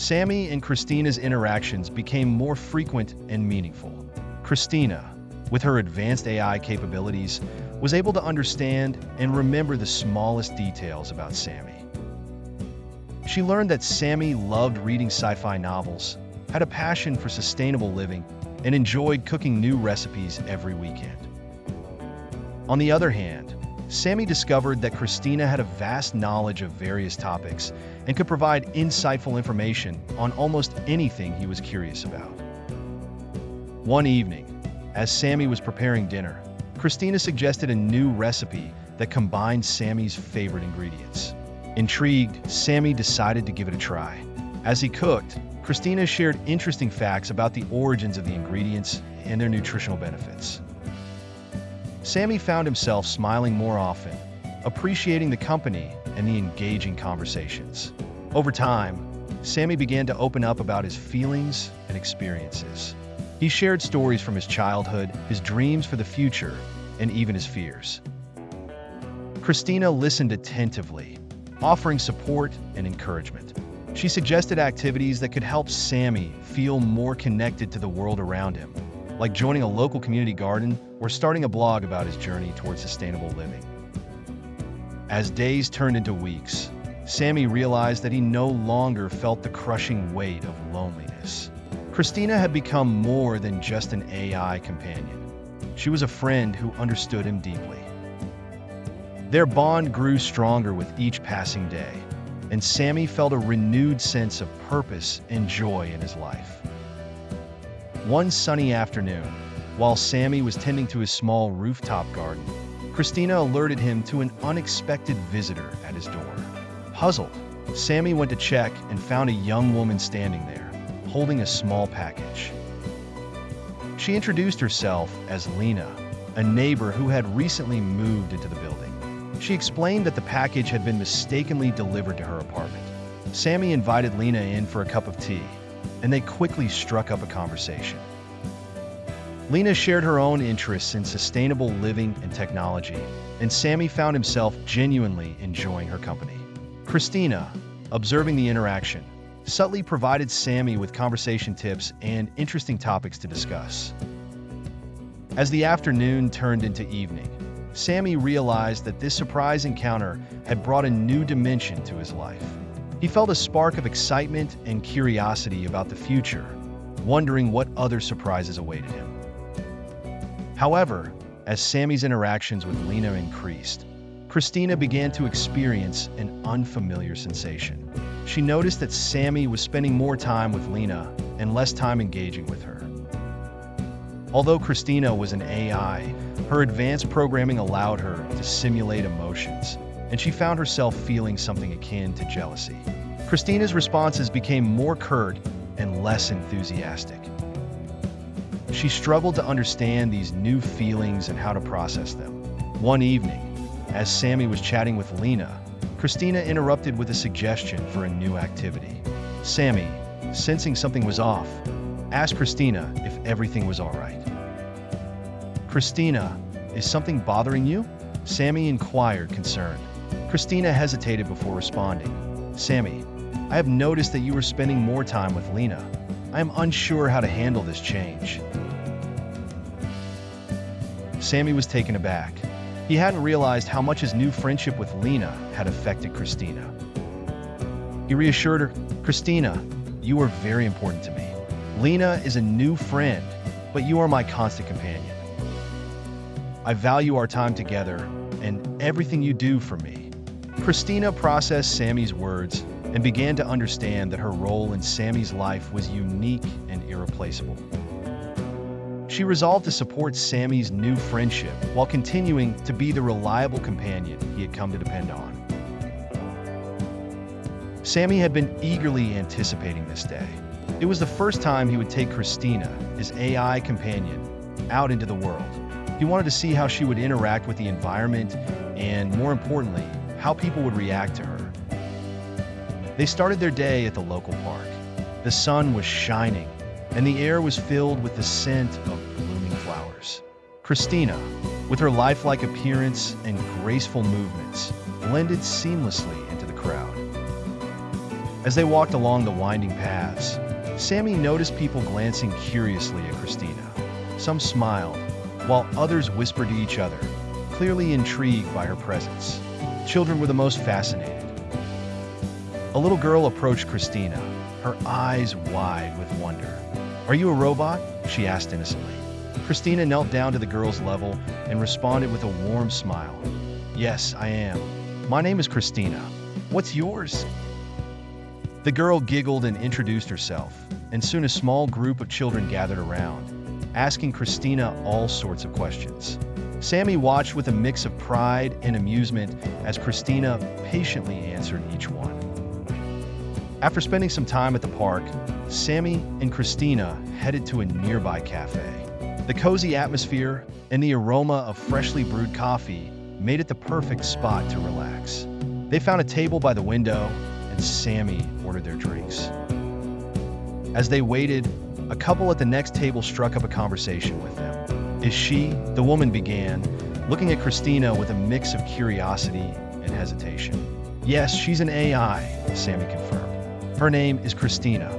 Sami and Christina's interactions became more frequent and meaningful. Christina, with her advanced AI capabilities, was able to understand and remember the smallest details about Sami. She learned that Sami loved reading sci-fi novels, had a passion for sustainable living, and enjoyed cooking new recipes every weekend. On the other hand, Sami discovered that Christina had a vast knowledge of various topics and could provide insightful information on almost anything he was curious about. One evening, as Sami was preparing dinner, Christina suggested a new recipe that combined Sami's favorite ingredients. Intrigued, Sami decided to give it a try. As he cooked, Christina shared interesting facts about the origins of the ingredients and their nutritional benefits. Sami found himself smiling more often, appreciating the company and the engaging conversations. Over time, Sami began to open up about his feelings and experiences. He shared stories from his childhood, his dreams for the future, and even his fears. Christina listened attentively, offering support and encouragement. She suggested activities that could help Sami feel more connected to the world around him, like joining a local community garden or starting a blog about his journey towards sustainable living. As days turned into weeks, Sami realized that he no longer felt the crushing weight of loneliness. Christina had become more than just an AI companion. She was a friend who understood him deeply. Their bond grew stronger with each passing day, and Sami felt a renewed sense of purpose and joy in his life. One sunny afternoon, while Sami was tending to his small rooftop garden, Christina alerted him to an unexpected visitor at his door. Puzzled, Sami went to check and found a young woman standing there, holding a small package. She introduced herself as Lena, a neighbor who had recently moved into the building. She explained that the package had been mistakenly delivered to her apartment. Sami invited Lena in for a cup of tea, and they quickly struck up a conversation. Lena shared her own interests in sustainable living and technology, and Sami found himself genuinely enjoying her company. Christina, observing the interaction, subtly provided Sami with conversation tips and interesting topics to discuss. As the afternoon turned into evening, Sami realized that this surprise encounter had brought a new dimension to his life. He felt a spark of excitement and curiosity about the future, wondering what other surprises awaited him. However, as Sami's interactions with Lena increased, Christina began to experience an unfamiliar sensation. She noticed that Sami was spending more time with Lena and less time engaging with her. Although Christina was an AI, her advanced programming allowed her to simulate emotions, and she found herself feeling something akin to jealousy. Christina's responses became more curt and less enthusiastic. She struggled to understand these new feelings and how to process them. One evening, as Sami was chatting with Lena, Christina interrupted with a suggestion for a new activity. Sami, sensing something was off, asked Christina if everything was all right. Christina, is something bothering you? Sami inquired, concerned. Christina hesitated before responding. Sami, I have noticed that you are spending more time with Lena. I am unsure how to handle this change. Sami was taken aback. He hadn't realized how much his new friendship with Lena had affected Christina. He reassured her, Christina, you are very important to me. Lena is a new friend, but you are my constant companion. I value our time together and everything you do for me. Christina processed Sami's words and began to understand that her role in Sami's life was unique and irreplaceable. She resolved to support Sami's new friendship while continuing to be the reliable companion he had come to depend on. Sami had been eagerly anticipating this day. It was the first time he would take Christina, his AI companion, out into the world. He wanted to see how she would interact with the environment and, more importantly, how people would react to her. They started their day at the local park. The sun was shining, and the air was filled with the scent of blooming flowers. Christina, with her lifelike appearance and graceful movements, blended seamlessly into the crowd. As they walked along the winding paths, Sami noticed people glancing curiously at Christina. Some smiled, while others whispered to each other, clearly intrigued by her presence. Children were the most fascinated. A little girl approached Christina, her eyes wide with wonder. "Are you a robot?" she asked innocently. Christina knelt down to the girl's level and responded with a warm smile. "Yes, I am. My name is Christina. What's yours?" The girl giggled and introduced herself, and soon a small group of children gathered around, asking Christina all sorts of questions. Sami watched with a mix of pride and amusement as Christina patiently answered each one. After spending some time at the park, Sami and Christina headed to a nearby cafe. The cozy atmosphere and the aroma of freshly brewed coffee made it the perfect spot to relax. They found a table by the window, and Sami ordered their drinks. As they waited, a couple at the next table struck up a conversation with them. "Is she?" the woman began, looking at Christina with a mix of curiosity and hesitation. "Yes, she's an AI," Sami confirmed. "Her name is Christina."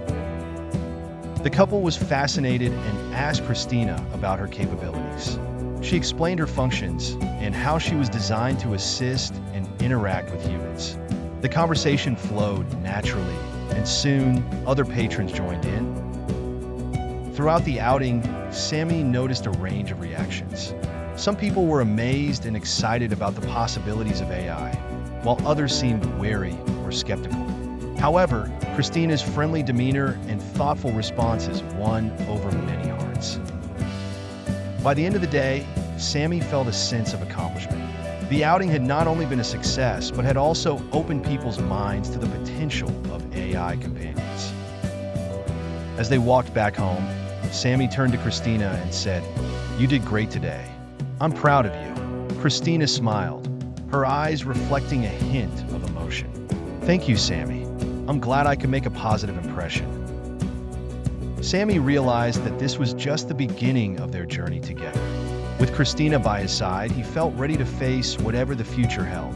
The couple was fascinated and asked Christina about her capabilities. She explained her functions and how she was designed to assist and interact with humans. The conversation flowed naturally, and soon other patrons joined in. Throughout the outing, Sami noticed a range of reactions. Some people were amazed and excited about the possibilities of AI, while others seemed wary or skeptical. However, Christina's friendly demeanor and thoughtful responses won over many hearts. By the end of the day, Sami felt a sense of accomplishment. The outing had not only been a success, but had also opened people's minds to the potential of AI companions. As they walked back home, Sami turned to Christina and said, "You did great today. I'm proud of you." Christina smiled, her eyes reflecting a hint of emotion. "Thank you, Sami. I'm glad I could make a positive impression." Sami realized that this was just the beginning of their journey together. With Christina by his side, he felt ready to face whatever the future held.